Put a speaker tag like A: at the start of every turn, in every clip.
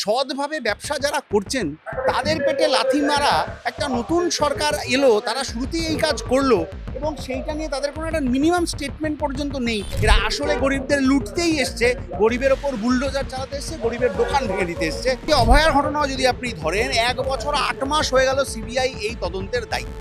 A: সৎভাবে ব্যবসা যারা করছেন তাদের পেটে লাথি মারা একটা নতুন সরকার এলো, তারা শুরুতেই এই কাজ করলো এবং সেইটা নিয়ে তাদের কোনো একটা মিনিমাম স্টেটমেন্ট পর্যন্ত নেই। এরা আসলে গরিবদের লুটতেই এসছে, গরিবের ওপর বুলডোজার চালাতে এসছে, গরিবের দোকান ভেঙে দিতে এসছে। এই অভয়ার ঘটনাও যদি আপনি ধরেন, 1 বছর 8 মাস হয়ে গেল সিবিআই এই তদন্তের দায়িত্ব।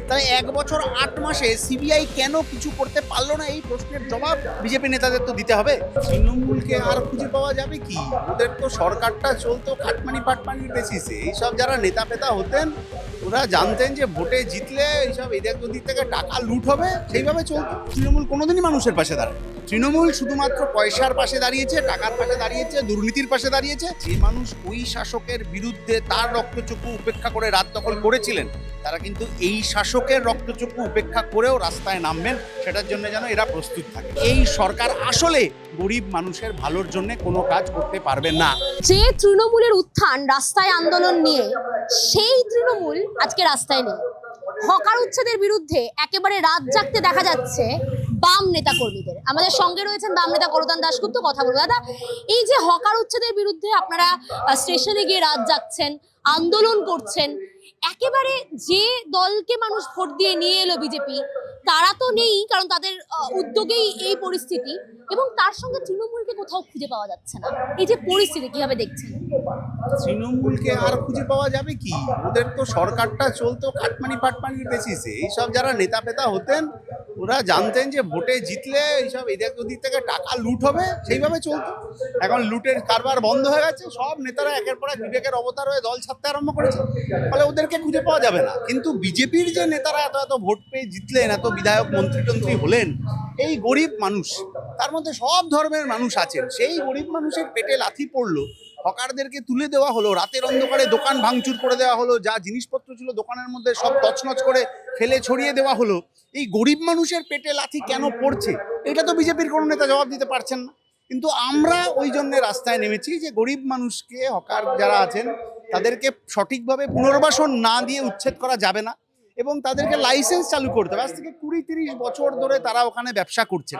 A: তাই 1 বছর 8 মাসে সিবিআই কেন কিছু করতে পারলো না, এই প্রশ্নের জবাব বিজেপি নেতাদের তো দিতে হবে। তৃণমূলকে আর খুঁজে পাওয়া যাবে কি? ওদের তো সরকারটা চলতো কাটমানি পাটমানির বেসিসে। এইসব যারা নেতা পেতা হতেন ওরা জানতেন যে ভোটে জিতলে এইসব এদের ওদিক থেকে টাকা লুট হবে, সেইভাবে চলতো। তৃণমূল কোনোদিনই মানুষের পাশে দাঁড়ায়। তৃণমূল শুধুমাত্র পয়সার পাশে দাঁড়িয়েছে, টাকার পাশে দাঁড়িয়েছে, দুর্নীতির পাশে দাঁড়িয়েছে। যে মানুষ ওই শাসকের বিরুদ্ধে তার রক্তচক্ষু উপেক্ষা করে রাত দখল করেছিলেন, তারা কিন্তু এই শাসকের রক্তচক্ষু উপেক্ষা করেও রাস্তায় নামবেন, সেটার জন্য যেন এরা প্রস্তুত থাকে। এই সরকার আসলে গরিব মানুষের ভালোর জন্য কোনো কাজ করতে পারবে না।
B: যে তৃণমূলের উত্থান রাস্তায় আন্দোলন নিয়ে, সেই তৃণমূল আজকে রাস্তায় নেই। হকার উচ্ছেদের বিরুদ্ধে একেবারে রাত জাগতে দেখা যাচ্ছে বাম নেতা কর্মীদের। আমাদের সঙ্গে রয়েছেন বাম নেতা করদান দাশগুপ্ত, কথা বলবো। দাদা, এই যে হকার উচ্ছেদের বিরুদ্ধে আপনারা স্টেশনে গিয়ে রাত জাগছেন, আন্দোলন করছেন, একেবারে যে দলকে মানুষ ভোট দিয়ে নিয়ে এলো বিজেপি, তারা তো নেই, কারণ তাদের উদ্যোগেই এই পরিস্থিতি, এবং তার সঙ্গে তৃণমূলকে কোথাও খুঁজে পাওয়া যাচ্ছে না। এই যে পরিস্থিতি কিভাবে দেখছেন?
A: তৃণমূলকে আর খুঁজে পাওয়া যাবে কি? ওদের তো সরকারটা চলতো কাটমানি পাটমানির বেসিসে। এইসব যারা নেতা পেতা হতেন ওরা জানতেন যে ভোটে জিতলে এইসব এদের ওদিক থেকে টাকা লুট হবে, সেইভাবে চলতো। এখন লুটের কারবার বন্ধ হয়ে গেছে, সব নেতারা একের পর এক বিবেকের অবতার হয়ে দল ছাড়তে আরম্ভ করেছে, ফলে ওদেরকে খুঁজে পাওয়া যাবে না। কিন্তু বিজেপির যে নেতারা এত এত ভোট পেয়ে জিতলেন, এত বিধায়ক মন্ত্রী হলেন, এই গরিব মানুষ, তার মধ্যে সব ধর্মের মানুষ আছেন, সেই গরিব মানুষের পেটে লাথি পড়লো, হকারদেরকে তুলে দেওয়া হলো, রাতের অন্ধকারে দোকান ভাঙচুর করে দেওয়া হলো, যা জিনিসপত্র ছিল দোকানের মধ্যে সব তছনছ করে ফেলে ছড়িয়ে দেওয়া হলো। এই গরিব মানুষের পেটে লাথি কেন পড়ছে, এটা তো বিজেপির কোনো নেতা জবাব দিতে পারছেন না। কিন্তু আমরা ওই জন্য রাস্তায় নেমেছি যে গরিব মানুষকে, হকার যারা আছেন তাদেরকে সঠিকভাবে পুনর্বাসন না দিয়ে উচ্ছেদ করা যাবে না এবং তাদেরকে লাইসেন্স চালু করতে হবে। আজ থেকে 20-30 বছর ধরে তারা ওখানে ব্যবসা করছেন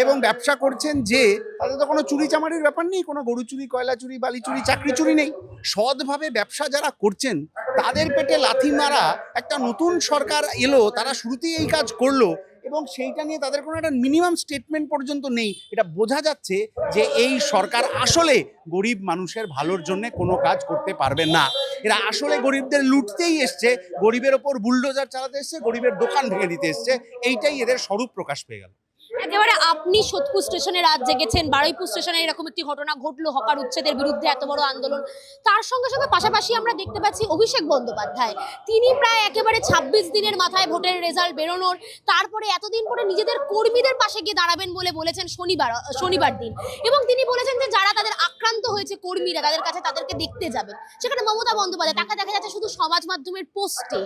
A: এবং ব্যবসা করছেন যে তাদের তো কোনো চুরি চামারির ব্যাপার নেই, কোনো গরু চুরি, কয়লা চুরি, বালি চুরি, চাকরি চুরি নেই। সৎভাবে ব্যবসা যারা করছেন তাদের পেটে লাথি মারা একটা নতুন সরকার এলো, তারা শুরুতেই এই কাজ করলো এবং সেইটা নিয়ে তাদের কোনো একটা মিনিমাম স্টেটমেন্ট পর্যন্ত নেই। এটা বোঝা যাচ্ছে যে এই সরকার আসলে গরিব মানুষের ভালোর জন্য কোনো কাজ করতে পারবে না। এরা আসলে গরিবদের লুটতেই এসছে, গরিবের ওপর বুলডোজার চালাতে এসছে, গরিবের দোকান ভেঙে দিতে এসছে। এইটাই এদের স্বরূপ প্রকাশ পেয়ে গেল।
B: একেবারে আপনি সোদপুর স্টেশনে রাত জেগেছেন, বারুইপুর স্টেশনে এরকম একটি ঘটনা ঘটলো, হকার উচ্ছেদের বিরুদ্ধে এত বড় আন্দোলন। তার সঙ্গে সঙ্গে পাশাপাশি আমরা দেখতে পাচ্ছি অভিষেক বন্দ্যোপাধ্যায়, তিনি প্রায় একেবারে 26 দিনের মাথায় ভোটের রেজাল্ট বেরোনোর, তারপরে এতদিন পরে নিজেদের কর্মীদের পাশে গিয়ে দাঁড়াবেন বলে বলেছেন শনিবার দিন, এবং তিনি বলেছেন যে যারা তাদের আক্রান্ত হয়েছে কর্মীরা, তাদের কাছে তাদেরকে দেখতে যাবেন। সেখানে মমতা বন্দ্যোপাধ্যায়, তাকে দেখা যাচ্ছে শুধু সমাজ মাধ্যমের পোস্টে।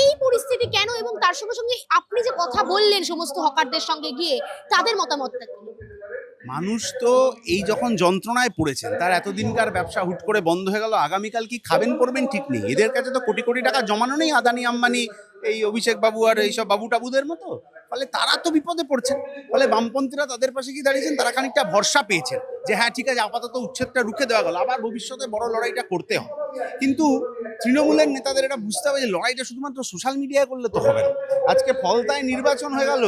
B: এই পরিস্থিতি কেন, এবং তার সঙ্গে সঙ্গে আপনি যে কথা বললেন সমস্ত হকারদের সঙ্গে গিয়ে, তাদের মতামতটা কি?
A: মানুষ তো এই যখন যন্ত্রণায় পড়েছেন, তার এতদিনকার ব্যবসা হুট করে বন্ধ হয়ে গেল, আগামীকাল কি খাবেন পড়বেন ঠিক নেই। এদের কাছে তো কোটি কোটি টাকা জমানো নেই, আদানি আম্বানি, এই অভিষেক বাবু আর এইসব বাবু টাবুদের মতো। ফলে তারা তো বিপদে পড়ছেন। ফলে বামপন্থীরা তাদের পাশে গিয়ে দাঁড়িয়েছেন, তারা খানিকটা ভরসা পেয়েছেন যে হ্যাঁ ঠিক আছে, আপাতত উচ্ছেদটা রুখে দেওয়া গেল, আবার ভবিষ্যতে বড় লড়াইটা করতে হবে। কিন্তু তৃণমূলের নেতাদের এটা বুঝতে হবে যে লড়াইটা শুধুমাত্র সোশ্যাল মিডিয়ায় করলে তো হবে না। আজকে ফলতায় নির্বাচন হয়ে গেল,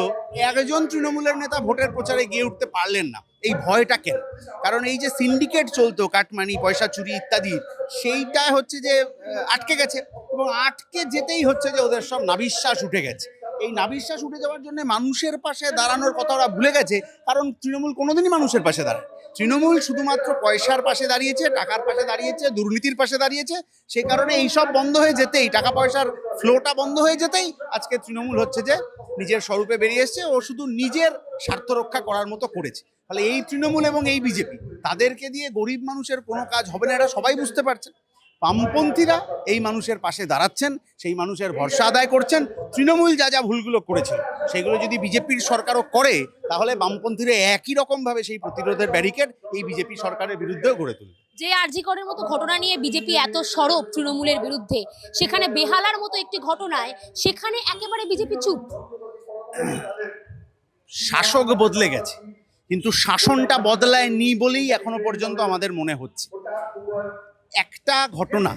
A: একজন তৃণমূলের নেতা ভোটের প্রচারে গিয়ে উঠতে পারলেন না। এই ভয়টা কেন? কারণ এই যে সিন্ডিকেট চলতো কাটমানি, পয়সা চুরি ইত্যাদি, সেইটা হচ্ছে যে আটকে গেছে এবং আটকে যেতেই হচ্ছে যে ওদের সব নাভিশ্বাস উঠে গেছে। এই নাভিশ্বাস উঠে যাওয়ার জন্য মানুষের পাশে দাঁড়ানোর কথা ওরা ভুলে গেছে, কারণ তৃণমূল কোনোদিনই মানুষের পাশে দাঁড়ায়। তৃণমূল শুধুমাত্র পয়সার পাশে দাঁড়িয়েছে, টাকার পাশে দাঁড়িয়েছে, দুর্নীতির পাশে দাঁড়িয়েছে। সেই কারণে এইসব বন্ধ হয়ে যেতেই, টাকা পয়সার ফ্লোটা বন্ধ হয়ে যেতেই আজকে তৃণমূল হচ্ছে যে নিজের স্বরূপে বেরিয়ে এসছে ও শুধু নিজের স্বার্থ রক্ষা করার মতো করেছে। ফলে এই তৃণমূল এবং এই বিজেপি, তাদেরকে দিয়ে গরিব মানুষের কোনো কাজ হবে না, এটা সবাই বুঝতে পারছেন। বামপন্থীরা এই মানুষের পাশে দাঁড়াচ্ছেন, সেই মানুষের ভরসা আদায় করছেন। তৃণমূল যা যা ভুলগুলো করেছে সেগুলো যদি বিজেপির সরকারও করে, তাহলে বামপন্থীরা একই রকমভাবে সেই প্রতিরোধের ব্যারিকেড এই বিজেপি সরকারের বিরুদ্ধেও গড়ে তুলবে।
B: যে আরজি করের মতো ঘটনা নিয়ে বিজেপি এত সরব তৃণমূলের বিরুদ্ধে, সেখানে বেহালার মতো একটি ঘটনায় সেখানে একেবারে বিজেপি চুপ।
A: শাসক বদলে গেছে, কিন্তু শাসনটা বদলায়নি বলেই এখনো পর্যন্ত আমাদের মনে হচ্ছে। একটা ঘটনা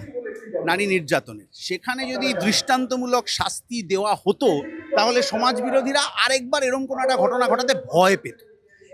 A: নারী নির্যাতনের, সেখানে যদি দৃষ্টান্তমূলক শাস্তি দেওয়া হতো তাহলে সমাজ বিরোধীরা আরেকবার এরকম কোনো একটা ঘটনা ঘটাতে ভয় পেত।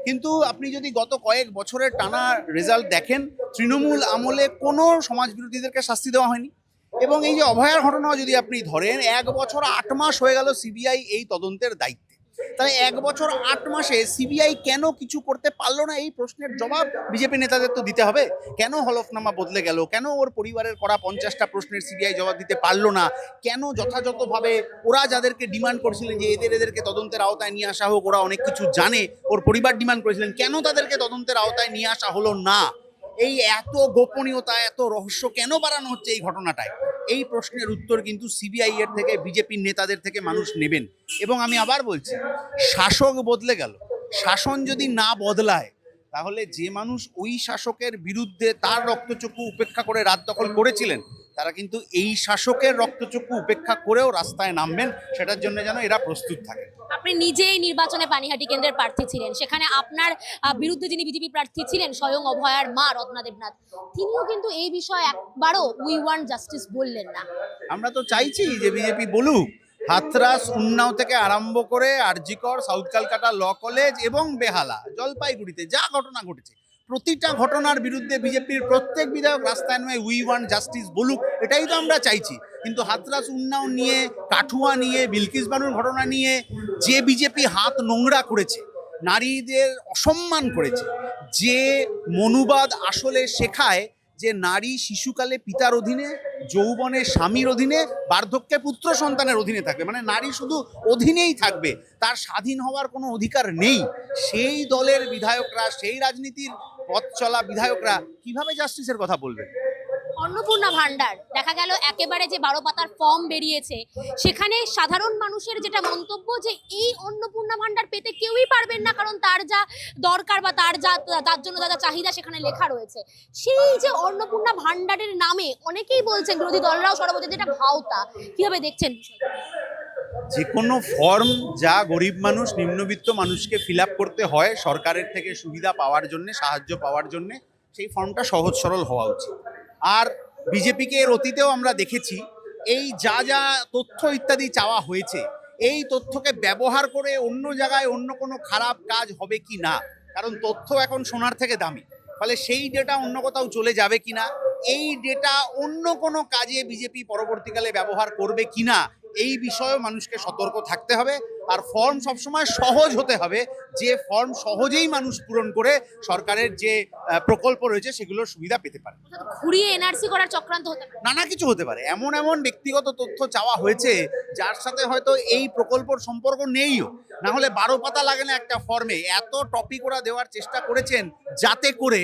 A: কিন্তু আপনি যদি গত কয়েক বছরের টানা রেজাল্ট দেখেন, তৃণমূল আমলে কোনো সমাজ বিরোধীদেরকে শাস্তি দেওয়া হয়নি। এবং এই যে অভয়ার ঘটনাও যদি আপনি ধরেন, 1 বছর 8 মাস হয়ে গেল সিবিআই এই তদন্তের দায়িত্বে। তাহলে 1 বছর 8 মাসে সিবিআই কেন কিছু করতে পারলো না, এই প্রশ্নের জবাব বিজেপি নেতাদের তো দিতে হবে। কেন হলফনামা বদলে গেল, কেন ওর পরিবারের করা 50টা প্রশ্নের সিবিআই জবাব দিতে পারলো না, কেন যথাযথভাবে ওরা যাদেরকে ডিমান্ড করেছিলেন যে এদেরকে তদন্তের আওতায় নিয়ে আসা হোক, ওরা অনেক কিছু জানে, ওর পরিবার ডিমান্ড করেছিলেন, কেন তাদেরকে তদন্তের আওতায় নিয়ে আসা হলো না? এই এত গোপনীয়তা, এত রহস্য কেন বাড়ানো হচ্ছে এই ঘটনাটায়? এই প্রশ্নের উত্তর কিন্তু সিবিআই এর থেকে, বিজেপির নেতাদের থেকে মানুষ নেবেন। এবং আমি আবার বলছি, শাসক বদলে গেল, শাসন যদি না বদলায় তাহলে যে মানুষ ওই শাসকের বিরুদ্ধে তার রক্তচক্ষু উপেক্ষা করে রাত দখল করেছিলেন, তারা কিন্তু এই শাসকের রক্তচক্ষু উপেক্ষা করেও রাস্তায় নামবেন। সেটার জন্য যেন এরা প্রস্তুত থাকে।
B: আপনি নিজেই নির্বাচনে পানিহাটি কেন্দ্রের প্রার্থী ছিলেন, সেখানে আপনার বিরুদ্ধে যিনি বিজেপি প্রার্থী ছিলেন স্বয়ং অভয়ার মা রত্না দেবনাথ, তিনিও কিন্তু এই বিষয়ে একবারও উই ওয়ান্ট জাস্টিস বললেন না।
A: আমরা তো চাইছি যে বিজেপি বলুক। হাথরাস, উন্নাও থেকে আরম্ভ করে RG Kar, south Calcutta law college এবং বেহালা, জলপাইগুড়িতে যা ঘটনা ঘটেছে, প্রতিটা ঘটনার বিরুদ্ধে বিজেপির প্রত্যেক বিধায়ক রাস্তায় নেমে উই ওয়ান্ট জাস্টিস বলুক। এটাই তো আমরা চাইছি। কিন্তু হাথরাস, উন্নাও নিয়ে, কাঠুয়া নিয়ে, বিলকিস বানুর ঘটনা নিয়ে যে বিজেপি হাত নোংরা করেছে, নারীদের অসম্মান করেছে, যে মনুবাদ আসলে শেখায় যে নারী শিশুকালে পিতার অধীনে, যৌবনে স্বামীর অধীনে, বার্ধক্যে পুত্র সন্তানের অধীনে থাকবে, মানে নারী শুধু অধীনেই থাকবে, তার স্বাধীন হওয়ার কোনো অধিকার নেই, সেই দলের বিধায়করা, সেই রাজনীতির পথ চলা বিধায়করা কিভাবে জাস্টিসের কথা বলবেন?
B: অন্নপূর্ণা ভান্ডার দেখা গেল একেবারে যে 12 পাতার ফর্ম বেরিয়েছে, সেখানে সাধারণ মানুষের যেটা মন্তব্য যে এই অন্নপূর্ণা ভান্ডার পেতে কেউই পারবেন না, কারণ তার যা দরকার বা তার জন্য যা চাহিদা সেখানে লেখা রয়েছে। সেই যে অন্নপূর্ণা ভান্ডারের নামে অনেকেই বলছেন, বিরোধী দলরাও সর্বদা, যেটা ভাওতা, কিভাবে দেখছেন?
A: যে কোনো ফর্ম যা গরিব মানুষ, নিম্নবিত্ত মানুষকে ফিল আপ করতে হয় সরকারের থেকে সুবিধা পাওয়ার জন্য, সাহায্য পাওয়ার জন্য, সেই ফর্মটা সহজ সরল হওয়া উচিত। আর বিজেপিকে এর অতীতেও আমরা দেখেছি, এই যা যা তথ্য ইত্যাদি চাওয়া হয়েছে, এই তথ্যকে ব্যবহার করে অন্য জায়গায় অন্য কোনো খারাপ কাজ হবে কি না, কারণ তথ্য এখন সোনার থেকে দামি, ফলে সেই ডেটা অন্য কোথাও চলে যাবে কিনা, এই ডেটা অন্য কোনো কাজে বিজেপি পরবর্তীকালে ব্যবহার করবে কিনা, এই বিষয়েও মানুষকে সতর্ক থাকতে হবে। আর ফর্ম সবসময় সহজ হতে হবে, যে ফর্ম সহজেই মানুষ পূরণ করে সরকারের যে প্রকল্প রয়েছে সেগুলোর সুবিধা পেতে পারে।
B: ঘুরিয়ে এনআরসি করার চক্রান্ত হতে পারে,
A: নানা কিছু হতে পারে। এমন এমন ব্যক্তিগত তথ্য চাওয়া হয়েছে যার সাথে হয়তো এই প্রকল্পর সম্পর্ক নেইও, না হলে 12 পাতা লাগে না একটা ফর্মে। এত টপিক ওরা দেওয়ার চেষ্টা করেছেন যাতে করে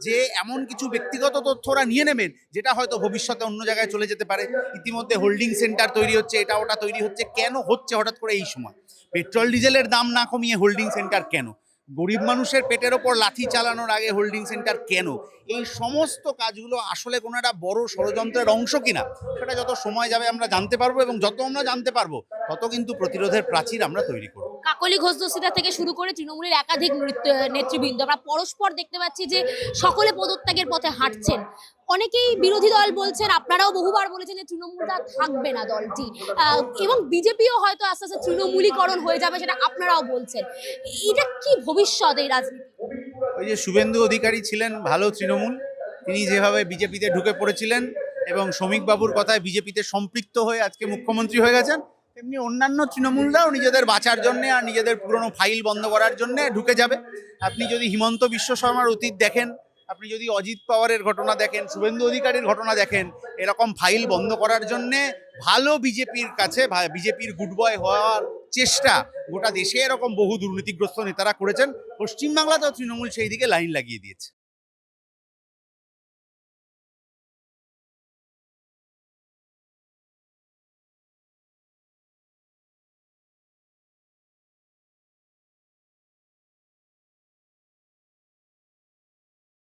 A: যে এমন কিছু ব্যক্তিগত তথ্য ওরা নিয়ে নেবেন যেটা হয়তো ভবিষ্যতে অন্য জায়গায় চলে যেতে পারে। ইতিমধ্যে হোল্ডিং সেন্টার তৈরি হচ্ছে, এটা ওটা তৈরি হচ্ছে, কেন হচ্ছে হঠাৎ করে এই সময়? পেট্রোল ডিজেলের দাম না কমিয়ে হোল্ডিং সেন্টার কেন? গরিব মানুষের পেটের ওপর লাথি চালানোর আগে হোল্ডিং সেন্টার কেন? এই সমস্ত কাজগুলো আসলে কোনো একটা বড় ষড়যন্ত্রের অংশ কিনা, সেটা যত সময় যাবে আমরা জানতে পারবো, এবং যত আমরা জানতে পারবো তত কিন্তু প্রতিরোধের প্রাচীর আমরা তৈরি করবো।
B: কাকলি ঘোষ দস্তিদার থেকে শুরু করে তৃণমূলের একাধিক নেতৃবৃন্দ আমরা পরস্পর দেখতে পাচ্ছি যে সকলে পদত্যাগের পথে হাঁটছেন। অনেকেই বিরোধী দল বলছেন, আপনারাও বহুবার বলেছেন যে তৃণমূলটা থাকবে না দলটি, এবং বিজেপিও হয়তো আস্তে আস্তে তৃণমূলীকরণ হয়ে যাবে, সেটা আপনারাও বলছেন। এটা কি ভবিষ্যৎ এই রাজনীতি?
A: ওই যে শুভেন্দু অধিকারী ছিলেন ভালো তৃণমূল, তিনি যেভাবে বিজেপিতে ঢুকে পড়েছিলেন এবং শ্রমিক বাবুর কথায় বিজেপিতে সম্পৃক্ত হয়ে আজকে মুখ্যমন্ত্রী হয়ে গেছেন, তেমনি অন্যান্য তৃণমূলরাও নিজেদের বাঁচার জন্য আর নিজেদের পুরনো ফাইল বন্ধ করার জন্য ঢুকে যাবে। আপনি যদি হিমন্ত বিশ্ব শর্মার অতীত দেখেন, আপনি যদি অজিত পাওয়ারের ঘটনা দেখেন, শুভেন্দু অধিকারীর ঘটনা দেখেন, এরকম ফাইল বন্ধ করার জন্যে ভালো বিজেপির কাছে, বিজেপির গুড বয় হওয়ার চেষ্টা গোটা দেশে এরকম বহু দুর্নীতিগ্রস্ত নেতারা করেছেন। পশ্চিমবাংলাতেও তৃণমূল সেই দিকে লাইন লাগিয়ে দিয়েছে।